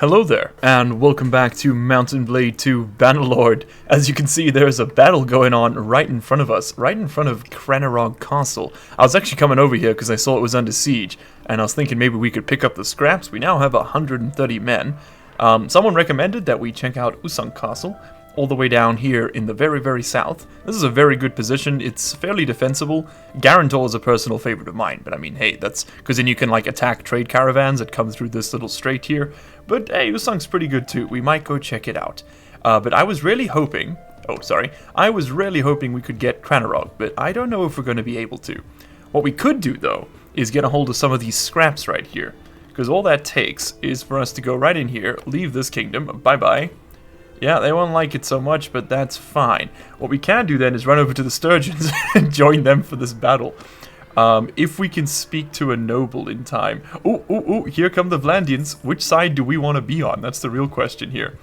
Hello there, and welcome back to Mountain Blade 2 Bannerlord. As you can see, there's a battle going on right in front of us, right in front of Cranarog Castle. I was actually coming over here because I saw it was under siege, and I was thinking maybe we could pick up the scraps. We now have 130 men. Someone recommended that we check out Usang Castle, all the way down here in the very south. This is a very good position. It's fairly defensible. Guarantor is a personal favorite of mine, but I mean, hey, that's because then you can like attack trade caravans that come through this little strait here. But hey, Usang's pretty good too. We might go check it out. But I was really hoping, I was really hoping we could get Cranarog, but I don't know if we're going to be able to. What we could do though is get a hold of some of these scraps right here, because all that takes is for us to go right in here, leave this kingdom, bye-bye. Yeah, they won't like it so much, but that's fine. What we can do then is run over to the Sturgeons and join them for this battle. If we can speak to a noble in time. Ooh, here come the Vlandians. Which side do we want to be on? That's the real question here.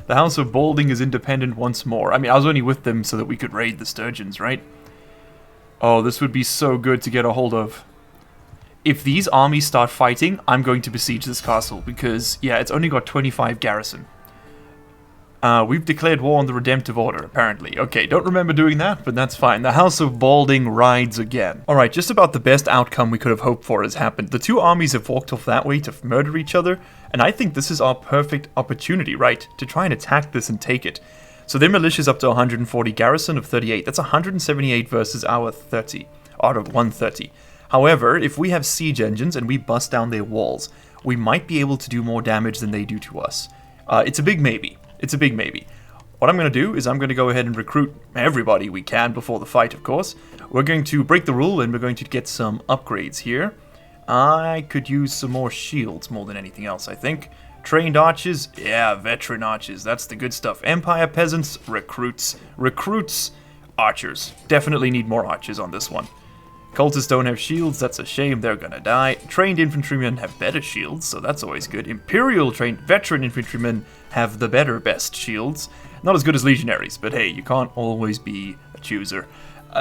The House of Balding is independent once more. I mean, I was only with them so that we could raid the Sturgeons, right? Oh, this would be so good to get a hold of. If these armies start fighting, I'm going to besiege this castle because, yeah, it's only got 25 garrison. We've declared war on the Redemptive Order, apparently. Okay, don't remember doing that, but that's fine. The House of Balding rides again. Alright, just about the best outcome we could have hoped for has happened. The two armies have walked off that way to murder each other, and I think this is our perfect opportunity, right, to try and attack this and take it. So their militia's up to 140, garrison of 38. That's 178 versus our 30, out of 130. However, if we have siege engines and we bust down their walls, we might be able to do more damage than they do to us. It's a big maybe. It's a big maybe. What I'm going to do is I'm going to go ahead and recruit everybody we can before the fight, of course. We're going to break the rule and we're going to get some upgrades here. I could use some more shields more than anything else, I think. Trained archers? Yeah, veteran archers. That's the good stuff. Empire peasants? Recruits. Recruits? Archers. Definitely need more archers on this one. Cultists don't have shields, that's a shame, they're gonna die. Trained infantrymen have better shields, so that's always good. Imperial trained veteran infantrymen have the best shields. Not as good as legionaries, but hey, you can't always be a chooser.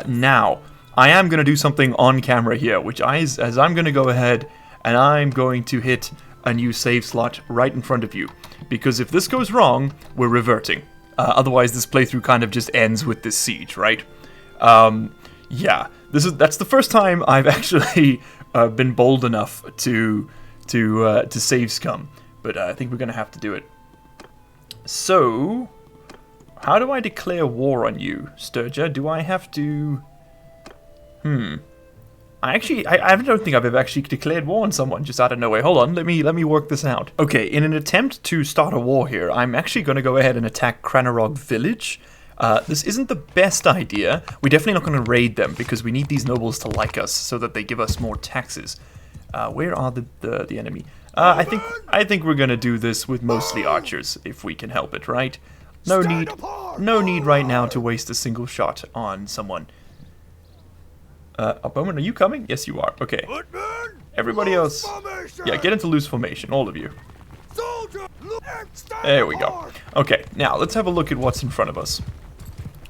Now, I am gonna do something on camera here, which as I'm gonna go ahead and I'm going to hit a new save slot right in front of you. Because if this goes wrong, we're reverting. Otherwise, this playthrough kind of just ends with this siege, right? Yeah, that's the first time I've actually been bold enough to save scum, but I think we're gonna have to do it. So, how do I declare war on you, Sturger? Do I have to? I don't think I've ever actually declared war on someone just out of nowhere. Hold on, let me work this out. Okay, in an attempt to start a war here, I'm actually gonna go ahead and attack Cranarog Village. This isn't the best idea. We're definitely not going to raid them because we need these nobles to like us so that they give us more taxes. Where are the enemy? I think we're going to do this with mostly archers if we can help it, right? No need right now to waste a single shot on someone. Bowman, are you coming? Yes, you are. Okay. Everybody else, yeah, get into loose formation, all of you. There we go. Okay, now let's have a look at what's in front of us.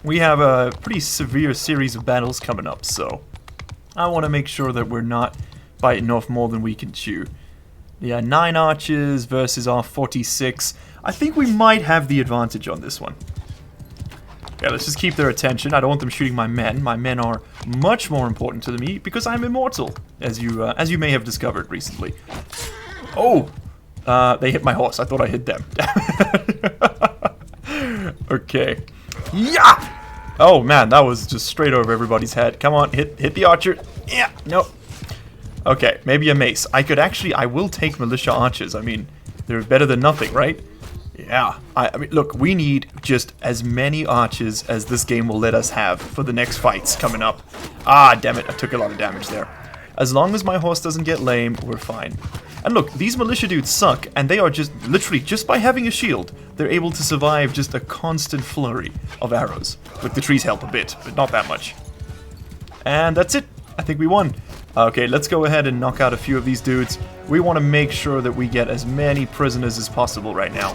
We have a pretty severe series of battles coming up, so I want to make sure that we're not biting off more than we can chew. Yeah, 9 archers versus our 46. I think we might have the advantage on this one. Yeah, let's just keep their attention. I don't want them shooting my men. My men are much more important to me because I'm immortal, as you may have discovered recently. Oh! They hit my horse. I thought I hit them. Okay. Yeah! Oh man, that was just straight over everybody's head. Come on, hit the archer. Yeah, nope. Okay, maybe a mace. I will take militia archers. I mean, they're better than nothing, right? Yeah. I mean, look, we need just as many archers as this game will let us have for the next fights coming up. Ah, damn it, I took a lot of damage there. As long as my horse doesn't get lame, we're fine. And look, these militia dudes suck, and they are just, literally, just by having a shield, they're able to survive just a constant flurry of arrows. With the trees help a bit, but not that much. And that's it. I think we won. Okay, let's go ahead and knock out a few of these dudes. We want to make sure that we get as many prisoners as possible right now.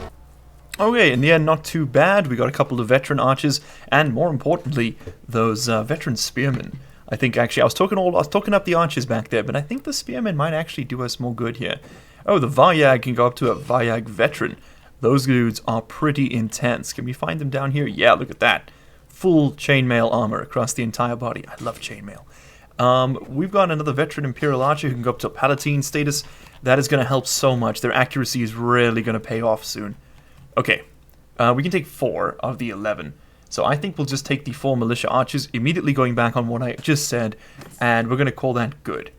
Okay, in the end, not too bad. We got a couple of veteran archers, and more importantly, those veteran spearmen. I think actually I was talking up the archers back there, but I think the spearmen might actually do us more good here. Oh, the Varyag can go up to a Varyag Veteran. Those dudes are pretty intense. Can we find them down here? Yeah, look at that. Full chainmail armor across the entire body. I love chainmail. We've got another Veteran Imperial Archer who can go up to a Palatine status. That is going to help so much. Their accuracy is really going to pay off soon. Okay, we can take 4 of the 11. So I think we'll just take the 4 Militia Archers, immediately going back on what I just said, and we're going to call that good.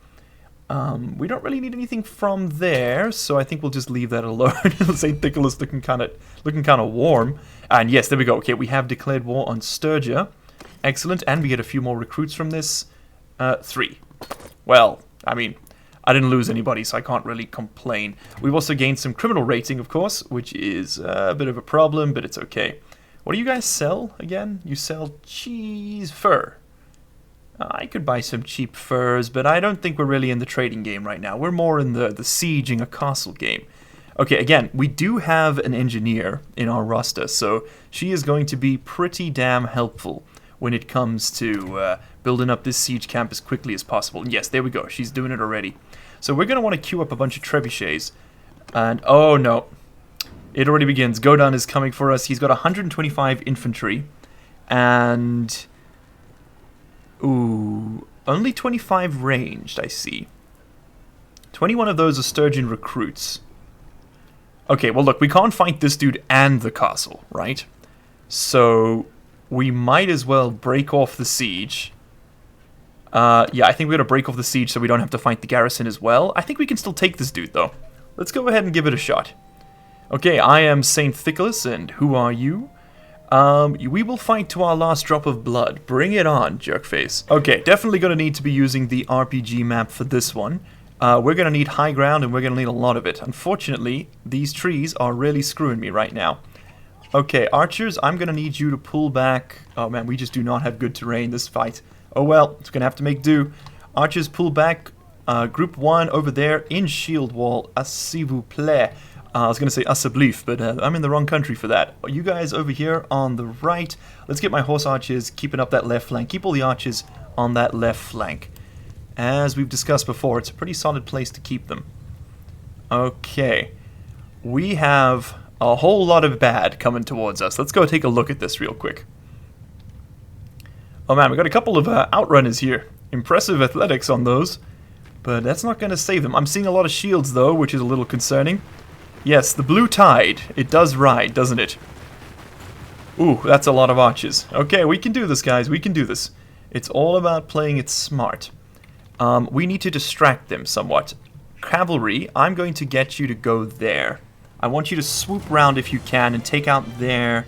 We don't really need anything from there, so I think we'll just leave that alone. St. Nicholas looking kind of warm. And yes, there we go. Okay, we have declared war on Sturgia. Excellent, and we get a few more recruits from this. 3. Well, I mean, I didn't lose anybody, so I can't really complain. We've also gained some criminal rating, of course, which is a bit of a problem, but it's okay. What do you guys sell again? You sell cheese fur. I could buy some cheap furs, but I don't think we're really in the trading game right now. We're more in the sieging a castle game. Okay, again, we do have an engineer in our roster, so she is going to be pretty damn helpful when it comes to building up this siege camp as quickly as possible. And yes, there we go. She's doing it already. So we're going to want to queue up a bunch of trebuchets. And, oh no, it already begins. Godun is coming for us. He's got 125 infantry, and... ooh, only 25 ranged, I see. 21 of those are Sturgeon recruits. Okay, well look, we can't fight this dude and the castle, right? So, we might as well break off the siege. Yeah, I think we're going to break off the siege so we don't have to fight the garrison as well. I think we can still take this dude, though. Let's go ahead and give it a shot. Okay, I am St. Nicholas, and who are you? We will fight to our last drop of blood. Bring it on, jerkface. Okay, definitely going to need to be using the RPG map for this one. We're going to need high ground, and we're going to need a lot of it. Unfortunately, these trees are really screwing me right now. Okay, archers, I'm going to need you to pull back. Oh man, we just do not have good terrain this fight. Oh well, it's going to have to make do. Archers, pull back. Group 1 over there in shield wall. S'il vous plaît. I was going to say Assablif, but I'm in the wrong country for that. You guys over here on the right. Let's get my horse archers keeping up that left flank. Keep all the archers on that left flank. As we've discussed before, it's a pretty solid place to keep them. Okay. We have a whole lot of bad coming towards us. Let's go take a look at this real quick. Oh man, we got a couple of outrunners here. Impressive athletics on those, but that's not going to save them. I'm seeing a lot of shields though, which is a little concerning. Yes, the blue tide. It does ride, doesn't it? Ooh, that's a lot of archers. Okay, we can do this, guys. We can do this. It's all about playing it smart. We need to distract them somewhat. Cavalry, I'm going to get you to go there. I want you to swoop round if you can and take out their...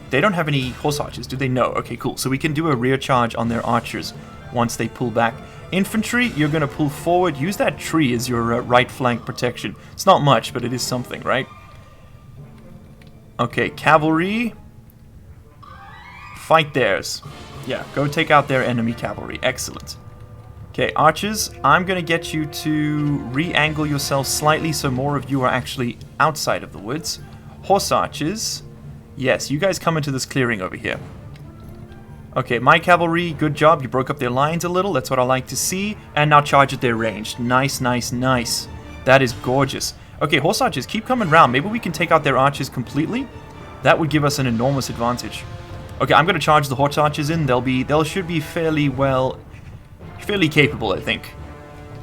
They don't have any horse archers, do they? No. Okay, cool. So we can do a rear charge on their archers once they pull back. Infantry, you're going to pull forward. Use that tree as your right flank protection. It's not much, but it is something, right? Okay, cavalry. Fight theirs. Yeah, go take out their enemy cavalry. Excellent. Okay, archers, I'm going to get you to re-angle yourself slightly so more of you are actually outside of the woods. Horse archers. Yes, you guys come into this clearing over here. Okay, my cavalry, good job. You broke up their lines a little. That's what I like to see. And now charge at their range. Nice, nice, nice. That is gorgeous. Okay, horse archers, keep coming round. Maybe we can take out their archers completely. That would give us an enormous advantage. Okay, I'm going to charge the horse archers in. They should be fairly capable, I think,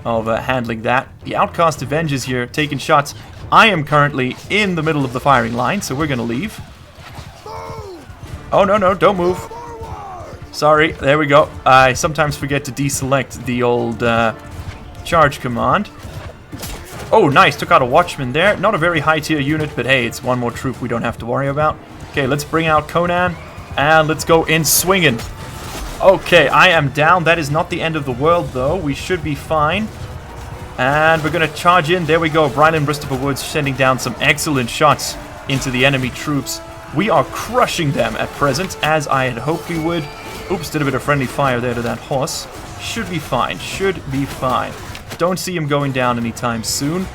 of handling that. The Outcast Avengers here, taking shots. I am currently in the middle of the firing line, so we're going to leave. Oh, no, don't move. Sorry, there we go. I sometimes forget to deselect the old charge command. Oh, nice, took out a watchman there. Not a very high tier unit, but hey, it's one more troop we don't have to worry about. Okay, let's bring out Conan, and let's go in swinging. Okay, I am down. That is not the end of the world, though. We should be fine. And we're going to charge in. There we go. Brylan Christopher Woods sending down some excellent shots into the enemy troops. We are crushing them at present, as I had hoped we would. Oops, did a bit of friendly fire there to that horse. Should be fine. Should be fine. Don't see him going down anytime soon.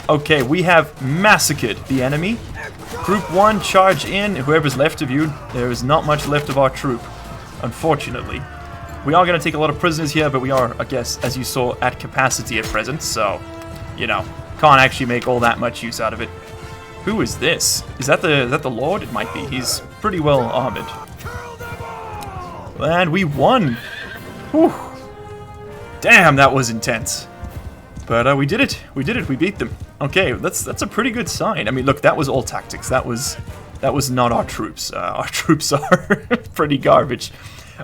Okay, we have massacred the enemy. Group 1, charge in. Whoever's left of you, there is not much left of our troop, unfortunately. We are going to take a lot of prisoners here, but we are, I guess, as you saw, at capacity at present, so, you know, Can't actually make all that much use out of it. Who is this? Is that the Lord? It might be. He's pretty well armored. And we won! Whew. Damn, that was intense. But we did it. We did it. We beat them. Okay, that's a pretty good sign. I mean, look, that was all tactics. That was not our troops. Our troops are pretty garbage.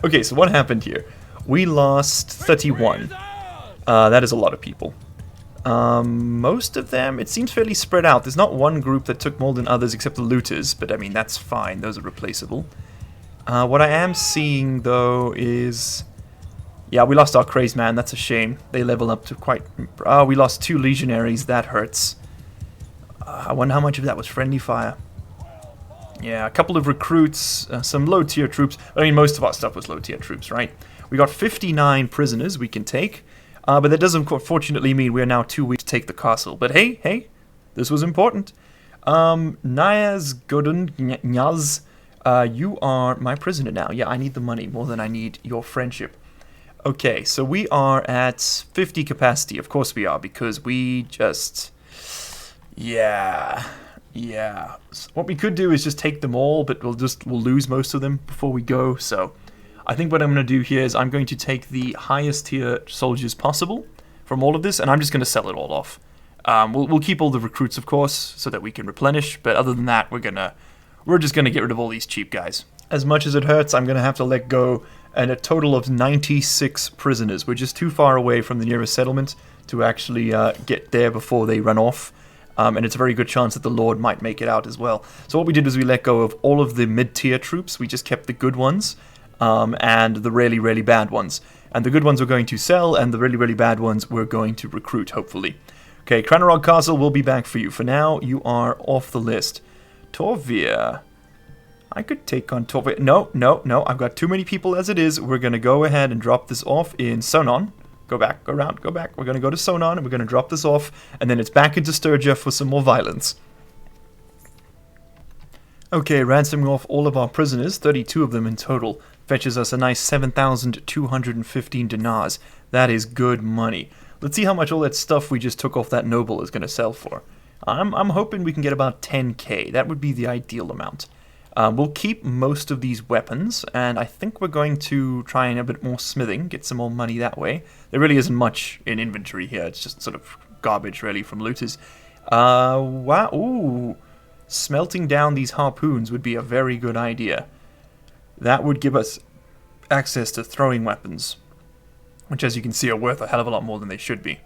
Okay, so what happened here? We lost 31. That is a lot of people. Most of them, it seems fairly spread out. There's not one group that took more than others except the looters, but I mean, that's fine. Those are replaceable. What I am seeing, though, is... Yeah, we lost our crazed man. That's a shame. They level up to quite... we lost 2 legionaries. That hurts. I wonder how much of that was friendly fire. Yeah, a couple of recruits, some low-tier troops. I mean, most of our stuff was low-tier troops, right? We got 59 prisoners we can take. But that doesn't, fortunately, mean we are now too weak to take the castle. But hey, this was important. Nyaz Godun Nyaz, you are my prisoner now. Yeah, I need the money more than I need your friendship. Okay, so we are at 50 capacity. Of course we are, because we just... Yeah. So what we could do is just take them all, but we'll lose most of them before we go, so... I think what I'm going to do here is I'm going to take the highest tier soldiers possible from all of this, and I'm just going to sell it all off. We'll keep all the recruits, of course, so that we can replenish, but other than that, we're just going to get rid of all these cheap guys. As much as it hurts, I'm going to have to let go and a total of 96 prisoners. We're just too far away from the nearest settlement to actually get there before they run off. And it's a very good chance that the Lord might make it out as well. So what we did is we let go of all of the mid-tier troops. We just kept the good ones. And the really, really bad ones. And the good ones we're going to sell, and the really, really bad ones we're going to recruit, hopefully. Okay, Cranerog Castle will be back for you. For now, you are off the list. Torvir. I could take on Torvir. No. I've got too many people as it is. We're going to go ahead and drop this off in Sonon. Go back, go around, go back. We're going to go to Sonon, and we're going to drop this off. And then it's back into Sturgia for some more violence. Okay, ransoming off all of our prisoners, 32 of them in total. Fetches us a nice 7,215 dinars. That is good money. Let's see how much all that stuff we just took off that noble is going to sell for. I'm hoping we can get about 10k. That would be the ideal amount. We'll keep most of these weapons, and I think we're going to try and a bit more smithing, get some more money that way. There really isn't much in inventory here. It's just sort of garbage, really, from looters. Wow. Ooh. Smelting down these harpoons would be a very good idea. That would give us access to throwing weapons, which, as you can see, are worth a hell of a lot more than they should be.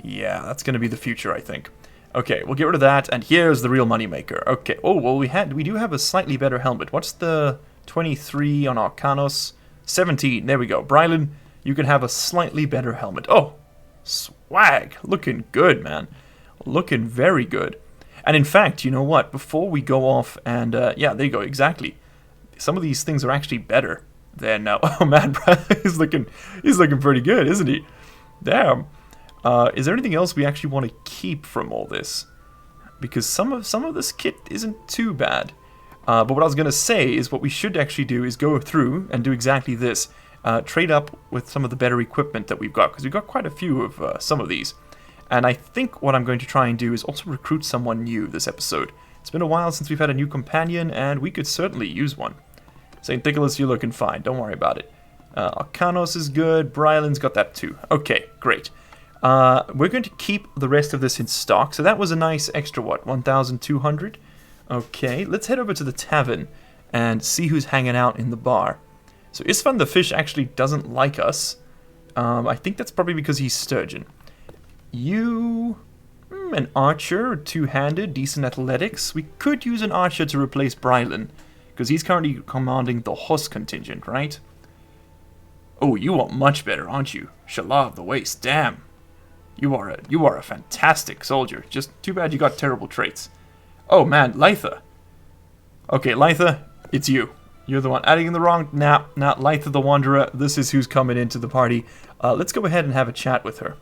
Yeah, that's going to be the future, I think. Okay, we'll get rid of that, and here's the real moneymaker. Okay, oh, well, we do have a slightly better helmet. What's the 23 on Arcanos? 17, there we go. Brylan, you can have a slightly better helmet. Oh, swag. Looking good, man. Looking very good. And in fact, you know what? Before we go off and, yeah, there you go, exactly. Some of these things are actually better than, oh man, he's looking pretty good, isn't he? Damn. Is there anything else we actually want to keep from all this? Because some of this kit isn't too bad. But what I was going to say is what we should actually do is go through and do exactly this. Trade up with some of the better equipment that we've got, because we've got quite a few of some of these. And I think what I'm going to try and do is also recruit someone new this episode. It's been a while since we've had a new companion, and we could certainly use one. St. Nicholas, you're looking fine. Don't worry about it. Arcanos is good. Brylan's got that too. Okay, great. We're going to keep the rest of this in stock. So that was a nice extra, what, 1,200? Okay, let's head over to the tavern and see who's hanging out in the bar. So Isfan the fish actually doesn't like us. I think that's probably because he's sturgeon. You... an archer, two-handed, decent athletics. We could use an archer to replace Brylan, because he's currently commanding the horse contingent, right? Oh, you are much better, aren't you? Shala of the waist, damn. You are a fantastic soldier. Just too bad you got terrible traits. Oh man, Lytha. Okay, Lytha, it's you. You're the one adding in the wrong. Nah, Lytha the Wanderer. This is who's coming into the party. Let's go ahead and have a chat with her.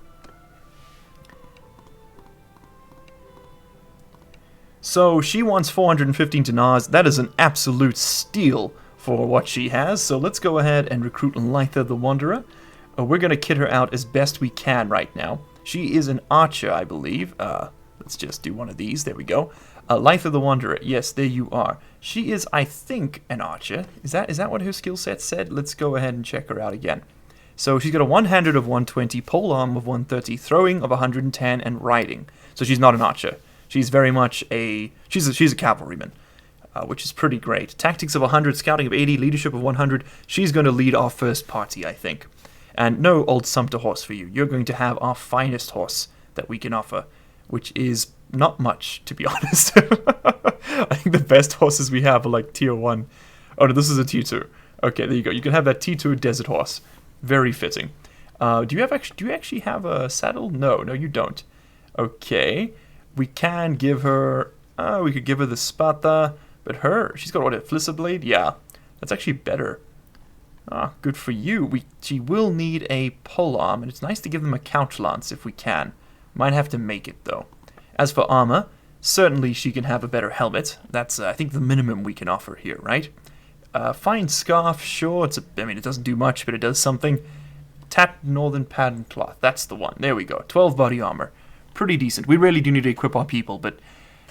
So she wants 415 dinars. That is an absolute steal for what she has. So let's go ahead and recruit Lytha the Wanderer. We're going to kit her out as best we can right now. She is an archer, I believe. Let's just do one of these. There we go. Life of the Wanderer. Yes, there you are. She is, I think, an archer. Is that what her skill set said? Let's go ahead and check her out again. So she's got a one-handed of 120, polearm of 130, throwing of 110, and riding. So she's not an archer. She's very much she's a cavalryman, which is pretty great. Tactics of 100, scouting of 80, leadership of 100. She's going to lead our first party, I think. And no old sumpter horse for you. You're going to have our finest horse that we can offer, which is not much, to be honest. I think the best horses we have are like tier 1. Oh, no, this is a tier 2. Okay, there you go. You can have that tier 2 desert horse. Very fitting. Do you actually have a saddle? No, you don't. Okay. We can give her... we could give her the Sparta, but she's got what, a Flisser Blade? Yeah, that's actually better. Good for you. She will need a polearm, and it's nice to give them a couch lance if we can. Might have to make it, though. As for armor, certainly she can have a better helmet. That's, I think, the minimum we can offer here, right? Fine scarf, sure. It doesn't do much, but it does something. Tat northern pattern cloth. That's the one. There we go. 12 body armor. Pretty decent. We really do need to equip our people, but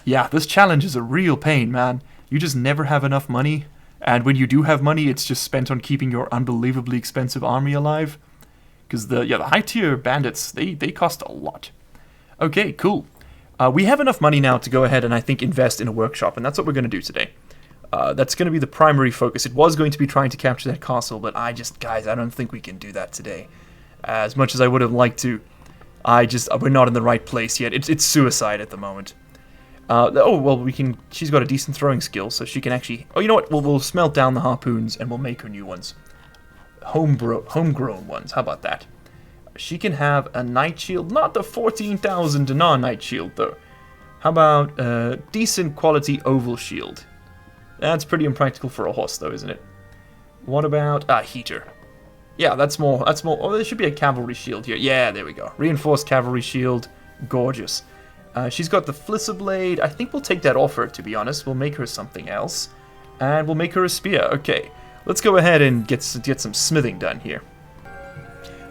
yeah, this challenge is a real pain, man. You just never have enough money, and when you do have money, it's just spent on keeping your unbelievably expensive army alive. Because the high tier bandits, they cost a lot. Okay, cool. We have enough money now to go ahead and I think invest in a workshop, and that's what we're going to do today. That's going to be the primary focus. It was going to be trying to capture that castle, but guys, I don't think we can do that today. As much as I would have liked to, we're not in the right place yet. It's suicide at the moment. She's got a decent throwing skill, so she can actually... Oh, you know what? We'll smelt down the harpoons, and we'll make her new ones. Homegrown ones. How about that? She can have a knight shield. Not the 14,000 denar knight shield, though. How about a decent quality oval shield? That's pretty impractical for a horse, though, isn't it? What about a heater? Yeah, that's more. Oh, there should be a cavalry shield here. Yeah, there we go. Reinforced cavalry shield. Gorgeous. She's got the Flisser Blade. I think we'll take that off her, to be honest. We'll make her something else. And we'll make her a spear. Okay, let's go ahead and get some smithing done here.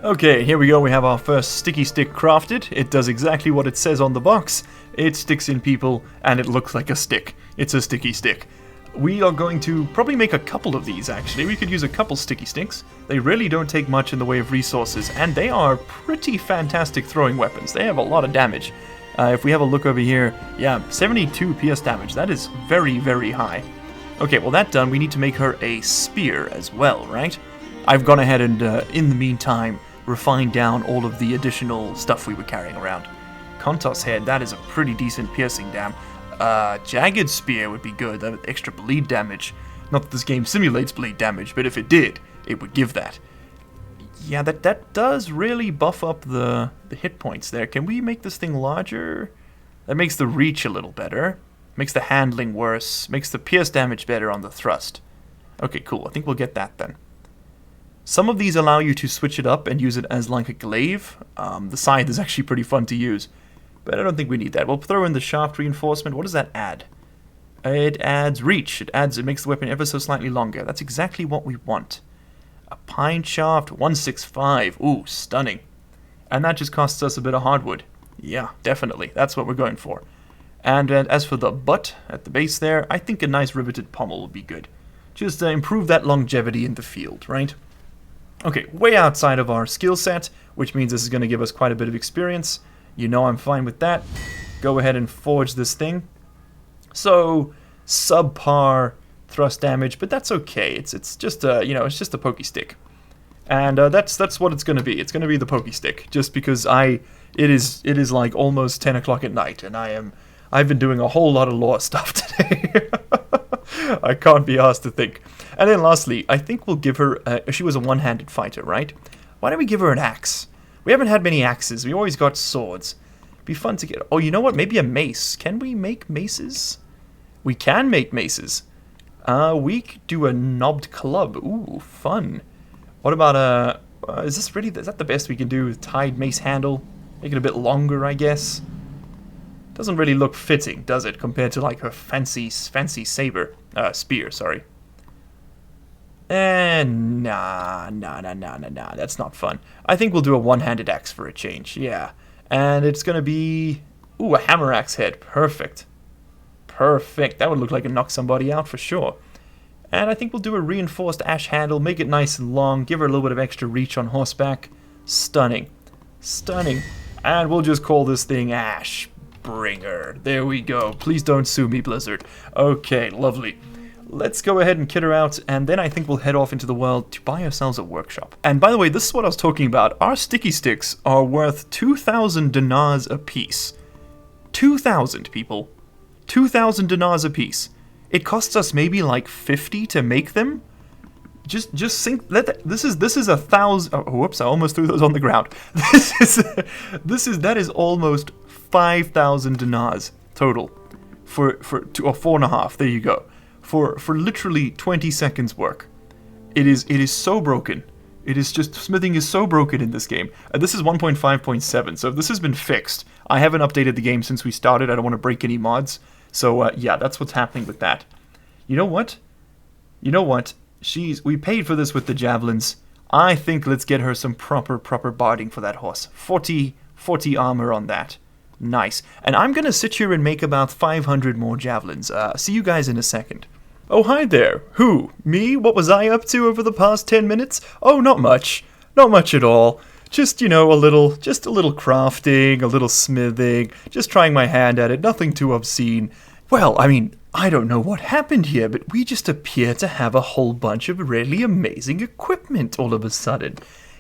Okay, here we go. We have our first sticky stick crafted. It does exactly what it says on the box. It sticks in people, and it looks like a stick. It's a sticky stick. We are going to probably make a couple of these, actually. We could use a couple sticky sticks. They really don't take much in the way of resources, and they are pretty fantastic throwing weapons. They have a lot of damage. If we have a look over here, yeah, 72 PS damage. That is very, very high. Okay, well, that done, we need to make her a spear as well, right? I've gone ahead and, in the meantime, refined down all of the additional stuff we were carrying around. Kontos head, that is a pretty decent piercing dam. Jagged spear would be good, that with extra bleed damage. Not that this game simulates bleed damage, but if it did, it would give that. Yeah, that does really buff up the hit points there. Can we make this thing larger? That makes the reach a little better. Makes the handling worse. Makes the pierce damage better on the thrust. Okay, cool. I think we'll get that then. Some of these allow you to switch it up and use it as like a glaive. The scythe is actually pretty fun to use. But I don't think we need that. We'll throw in the shaft reinforcement. What does that add? It adds reach. It makes the weapon ever so slightly longer. That's exactly what we want. A pine shaft, 165. Ooh, stunning. And that just costs us a bit of hardwood. Yeah, definitely. That's what we're going for. And as for the butt at the base there, I think a nice riveted pommel would be good. Just improve that longevity in the field, right? Okay, way outside of our skill set, which means this is going to give us quite a bit of experience. You know I'm fine with that. Go ahead and forge this thing. So, subpar thrust damage, but that's okay. It's just a, it's just a pokey stick. And that's what it's going to be. It's going to be the pokey stick, just because it is like almost 10 o'clock at night, and I've been doing a whole lot of lore stuff today. I can't be asked to think. And then lastly, I think we'll give her, she was a one-handed fighter, right? Why don't we give her an axe? We haven't had many axes. We always got swords. Be fun to get. Oh, you know what? Maybe a mace. Can we make maces? We can make maces. We could do a knobbed club. Ooh, fun. What about is that the best we can do with tied mace handle? Make it a bit longer, I guess. Doesn't really look fitting, does it, compared to like her fancy spear, sorry. Nah, that's not fun. I think we'll do a one-handed axe for a change, yeah. And it's going to be... Ooh, a hammer axe head. Perfect. Perfect. That would look like it knocked somebody out for sure. And I think we'll do a reinforced ash handle, make it nice and long, give her a little bit of extra reach on horseback. Stunning. Stunning. And we'll just call this thing Ashbringer. There we go. Please don't sue me, Blizzard. Okay, lovely. Let's go ahead and kit her out, and then I think we'll head off into the world to buy ourselves a workshop. And by the way, this is what I was talking about. Our sticky sticks are worth 2,000 dinars a piece. 2,000, people. 2,000 dinars a piece. It costs us maybe like 50 to make them. Just think. This is 1,000. Oh, whoops! I almost threw those on the ground. That is almost 5,000 dinars total for 4.5. There you go. For literally 20 seconds work. It is so broken. It is just, smithing is so broken in this game. This is 1.5.7, so this has been fixed. I haven't updated the game since we started. I don't want to break any mods. So yeah, that's what's happening with that. You know what? You know what? We paid for this with the javelins. I think let's get her some proper barding for that horse. 40 armor on that. Nice. And I'm gonna sit here and make about 500 more javelins. See you guys in a second. Oh, hi there. Who? Me? What was I up to over the past 10 minutes? Oh, not much. Not much at all. Just, you know, a little crafting, a little smithing, just trying my hand at it, nothing too obscene. Well, I mean, I don't know what happened here, but we just appear to have a whole bunch of really amazing equipment all of a sudden.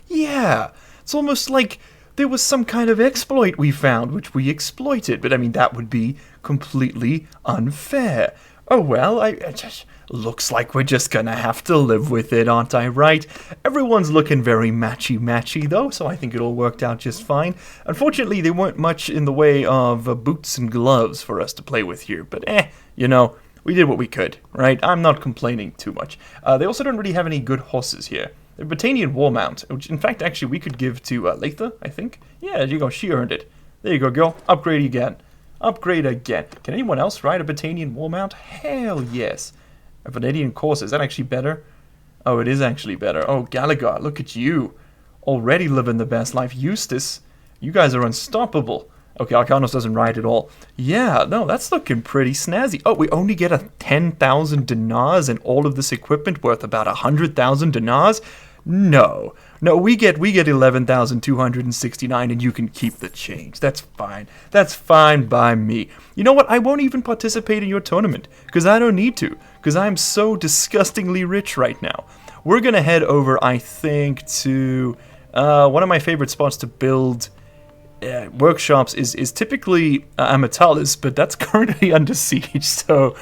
Yeah, it's almost like there was some kind of exploit we found, which we exploited, but I mean, that would be completely unfair. Oh well, I just... Looks like we're just gonna have to live with it, aren't I right? Everyone's looking very matchy-matchy though, so I think it all worked out just fine. Unfortunately, there weren't much in the way of boots and gloves for us to play with here, but you know, we did what we could, right? I'm not complaining too much. They also don't really have any good horses here. The Britannian war mount, which in fact actually we could give to Latha, I think. Yeah, there you go, she earned it. There you go, girl. Upgrade again. Upgrade again. Can anyone else ride a Britannian war mount? Hell yes. A Vanadian course, is that actually better? Oh, it is actually better. Oh, Gallagher, look at you. Already living the best life. Eustace, you guys are unstoppable. Okay, Arcanos doesn't ride at all. Yeah, no, that's looking pretty snazzy. Oh, we only get a 10,000 dinars and all of this equipment worth about 100,000 dinars? No. No, we get 11,269 and you can keep the change. That's fine. That's fine by me. You know what? I won't even participate in your tournament because I don't need to because I'm so disgustingly rich right now. We're going to head over, I think, to one of my favorite spots to build workshops is typically Amatalis, but that's currently under siege. So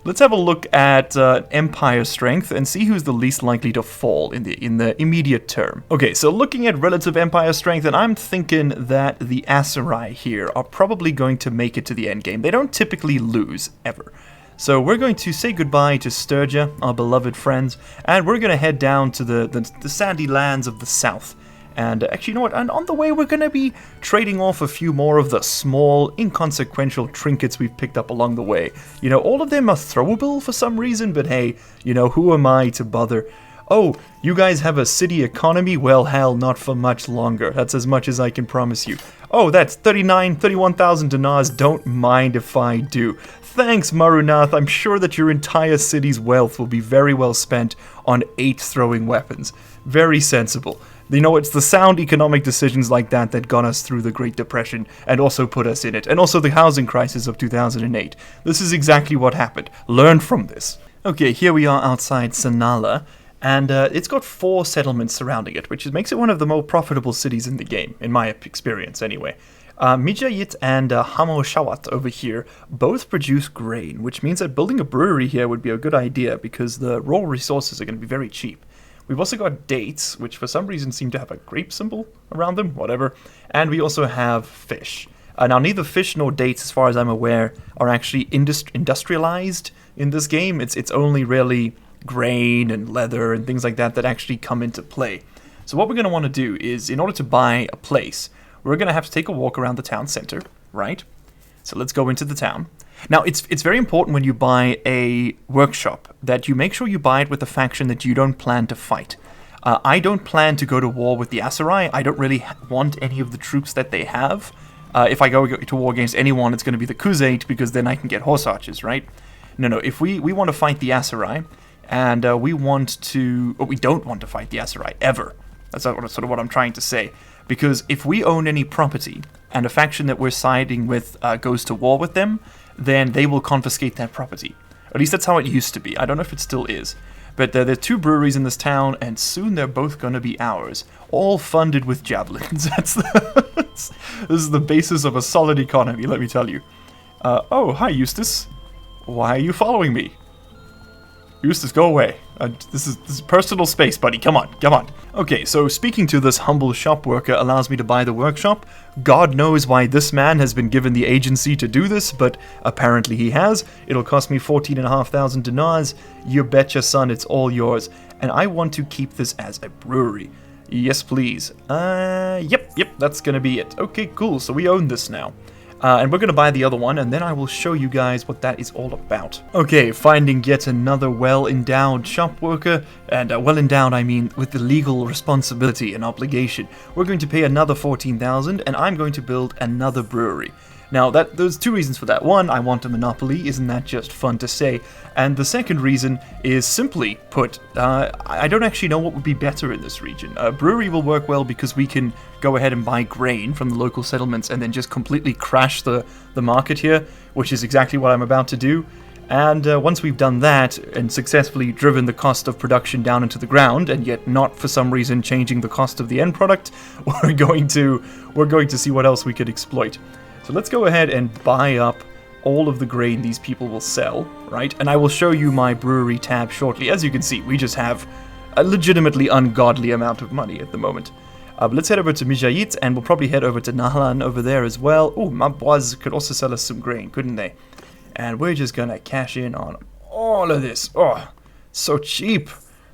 let's have a look at Empire Strength and see who's the least likely to fall in the immediate term. Okay, so looking at relative Empire Strength, and I'm thinking that the Aserai here are probably going to make it to the end game. They don't typically lose, ever. So we're going to say goodbye to Sturgia, our beloved friends, and we're going to head down to the sandy lands of the south. And actually, you know what, and on the way we're going to be trading off a few more of the small, inconsequential trinkets we've picked up along the way. You know, all of them are throwable for some reason, but hey, you know, who am I to bother? Oh, you guys have a city economy? Well, hell, not for much longer. That's as much as I can promise you. Oh, that's 31,000 dinars. Don't mind if I do. Thanks, Marunath. I'm sure that your entire city's wealth will be very well spent on 8 throwing weapons. Very sensible. You know, it's the sound economic decisions like that that got us through the Great Depression and also put us in it, and also the housing crisis of 2008. This is exactly what happened. Learn from this. Okay, here we are outside Sanala, and it's got 4 settlements surrounding it, which makes it one of the more profitable cities in the game, in my experience anyway. Mijayit and Hamoshawat over here both produce grain, which means that building a brewery here would be a good idea because the raw resources are going to be very cheap. We've also got dates, which for some reason seem to have a grape symbol around them, whatever. And we also have fish. Now, neither fish nor dates, as far as I'm aware, are actually industrialized in this game. It's only really grain and leather and things like that that actually come into play. So what we're going to want to do is, in order to buy a place, we're going to have to take a walk around the town center, right? So let's go into the town. Now, it's very important when you buy a workshop that you make sure you buy it with a faction that you don't plan to fight. I don't plan to go to war with the Aserai. I don't really want any of the troops that they have. If I go to war against anyone, it's going to be the Kuzate, because then I can get horse archers, right? No, if we want to fight the Aserai, and we want to... we don't want to fight the Aserai, ever. That's sort of what I'm trying to say. Because if we own any property, and a faction that we're siding with goes to war with them, then they will confiscate that property. At least that's how it used to be. I don't know if it still is. But there are 2 breweries in this town, and soon they're both going to be ours. All funded with javelins. This is the basis of a solid economy, let me tell you. Oh, hi, Eustace. Why are you following me? Eustace, go away. This is personal space, buddy. Come on. Okay, so speaking to this humble shop worker allows me to buy the workshop. God knows why this man has been given the agency to do this, but apparently he has. It'll cost me 14,500 dinars. You betcha, son, it's all yours. And I want to keep this as a brewery. Yes, please. Yep, that's gonna be it. Okay, cool, so we own this now. And we're going to buy the other one, and then I will show you guys what that is all about. Okay, finding yet another well-endowed shop worker, and well-endowed I mean with the legal responsibility and obligation. We're going to pay another 14,000, and I'm going to build another brewery. Now, there's 2 reasons for that. One, I want a monopoly, isn't that just fun to say? And the second reason is simply put, I don't actually know what would be better in this region. A brewery will work well because we can go ahead and buy grain from the local settlements and then just completely crash the market here, which is exactly what I'm about to do. And once we've done that and successfully driven the cost of production down into the ground, and yet not for some reason changing the cost of the end product, we're going to see what else we could exploit. So let's go ahead and buy up all of the grain these people will sell, right? And I will show you my brewery tab shortly. As you can see, we just have a legitimately ungodly amount of money at the moment. But let's head over to Mijayit, and we'll probably head over to Nahlan over there as well. Oh, Mabwaz could also sell us some grain, couldn't they? And we're just gonna cash in on all of this. Oh, so cheap,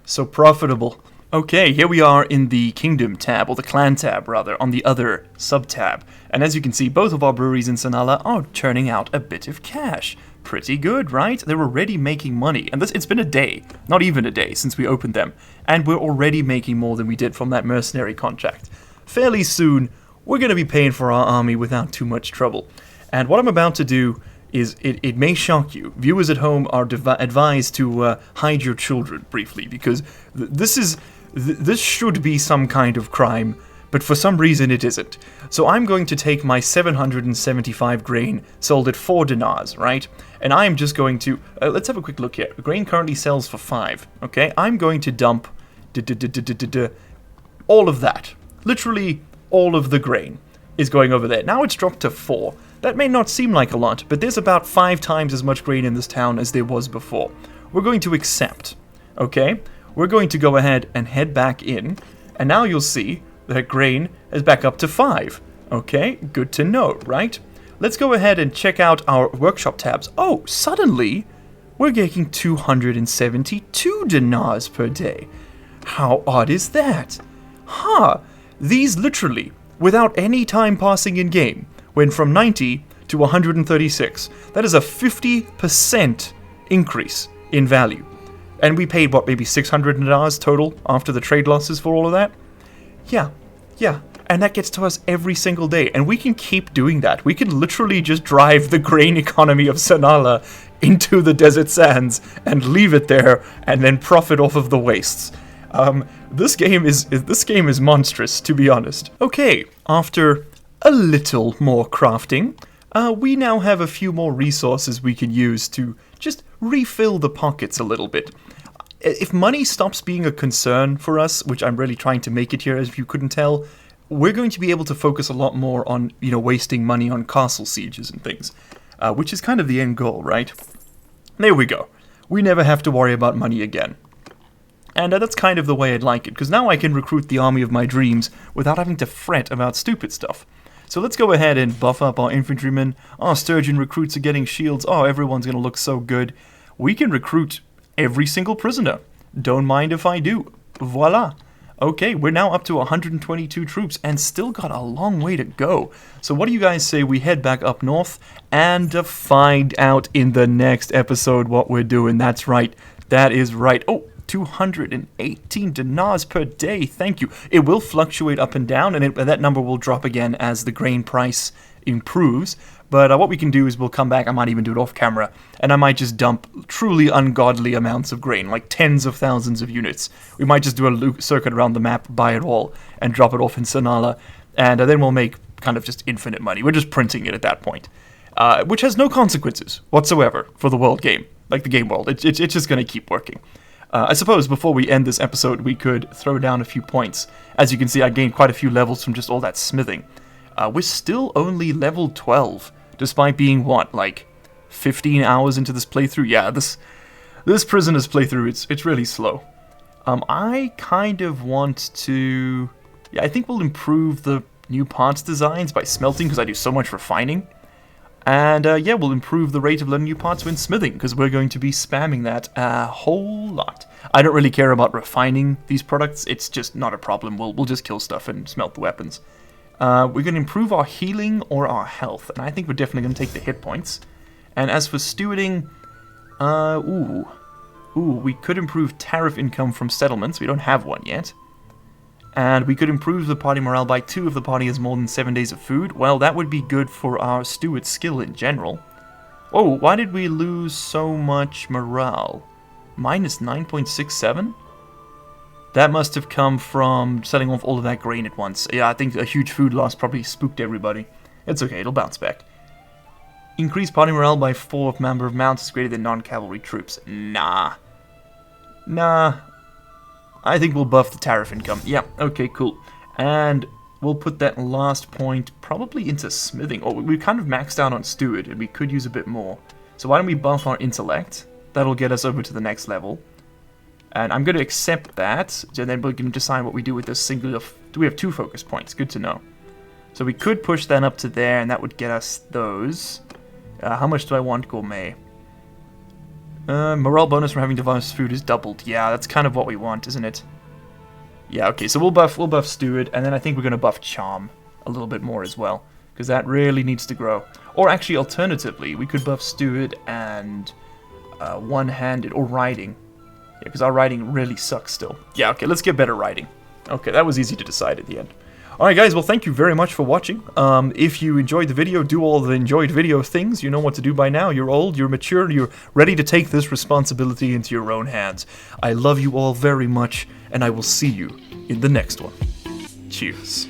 so profitable. Okay, here we are in the Kingdom tab, or the Clan tab rather, on the other sub-tab. And as you can see, both of our breweries in Sanala are churning out a bit of cash. Pretty good, right? They're already making money. And it's been a day, not even a day, since we opened them. And we're already making more than we did from that mercenary contract. Fairly soon, we're going to be paying for our army without too much trouble. And what I'm about to do is, it may shock you. Viewers at home are advised to hide your children briefly, because this should be some kind of crime, but for some reason it isn't. So I'm going to take my 775 grain, sold at 4 dinars, right? And I'm just going to... let's have a quick look here. Grain currently sells for 5, okay? I'm going to dump all of that. Literally all of the grain is going over there. Now it's dropped to 4. That may not seem like a lot, but there's about 5 times as much grain in this town as there was before. We're going to accept, okay? We're going to go ahead and head back in, and now you'll see that grain is back up to 5. Okay, good to know, right? Let's go ahead and check out our workshop tabs. Oh, suddenly, we're getting 272 dinars per day. How odd is that? Huh, these literally, without any time passing in game, went from 90 to 136. That is a 50% increase in value. And we paid, what, maybe 600 dinars total after the trade losses for all of that? Yeah. And that gets to us every single day. And we can keep doing that. We can literally just drive the grain economy of Sanala into the desert sands and leave it there and then profit off of the wastes. This game is monstrous, to be honest. Okay, after a little more crafting, we now have a few more resources we can use to just refill the pockets a little bit. If money stops being a concern for us, which I'm really trying to make it here, as you couldn't tell, we're going to be able to focus a lot more on, wasting money on castle sieges and things, which is kind of the end goal, right? There we go. We never have to worry about money again. And that's kind of the way I'd like it, because now I can recruit the army of my dreams without having to fret about stupid stuff. So let's go ahead and buff up our infantrymen. Our sturgeon recruits are getting shields. Oh, everyone's going to look so good. We can recruit every single prisoner. Don't mind if I do. Voila. Okay, we're now up to 122 troops and still got a long way to go. So what do you guys say we head back up north and find out in the next episode what we're doing? That's right. That is right. Oh, 218 dinars per day. Thank you. It will fluctuate up and down, and that number will drop again as the grain price improves. But what we can do is we'll come back, I might even do it off camera, and I might just dump truly ungodly amounts of grain, like tens of thousands of units. We might just do a circuit around the map, buy it all, and drop it off in Sanala, and then we'll make kind of just infinite money. We're just printing it at that point, which has no consequences whatsoever for the world game, like the game world. It's just going to keep working. I suppose before we end this episode, we could throw down a few points. As you can see, I gained quite a few levels from just all that smithing. We're still only level 12. Despite being, what, like 15 hours into this playthrough? Yeah, this Prisoner's playthrough, it's really slow. I kind of want to... Yeah, I think we'll improve the new parts designs by smelting, because I do so much refining. And, yeah, we'll improve the rate of learning new parts when smithing, because we're going to be spamming that a whole lot. I don't really care about refining these products. It's just not a problem. We'll just kill stuff and smelt the weapons. We're going to improve our healing or our health, and I think we're definitely going to take the hit points. And as for stewarding, we could improve tariff income from settlements. We don't have one yet. And we could improve the party morale by 2 if the party has more than 7 days of food. Well, that would be good for our steward skill in general. Whoa, why did we lose so much morale? Minus 9.67? That must have come from selling off all of that grain at once. Yeah, I think a huge food loss probably spooked everybody. It's okay, it'll bounce back. Increase party morale by 4 if number of mounts is greater than non-cavalry troops. Nah. I think we'll buff the tariff income. Yeah, okay, cool. And we'll put that last point probably into smithing. Oh, we kind of maxed out on steward, and we could use a bit more. So why don't we buff our intellect? That'll get us over to the next level. And I'm going to accept that, and then we can decide what we do with this singular... Do we have 2 focus points? Good to know. So we could push that up to there, and that would get us those. How much do I want gourmet? Morale bonus from having device food is doubled. Yeah, that's kind of what we want, isn't it? Yeah, okay, so we'll buff steward, and then I think we're going to buff charm a little bit more as well, because that really needs to grow. Or actually, alternatively, we could buff steward and one-handed, or riding. Yeah, because our riding really sucks still. Yeah, okay, let's get better riding. Okay, that was easy to decide at the end. Alright guys, well thank you very much for watching. If you enjoyed the video, do all the enjoyed video things. You know what to do by now. You're old, you're mature, you're ready to take this responsibility into your own hands. I love you all very much, and I will see you in the next one. Cheers.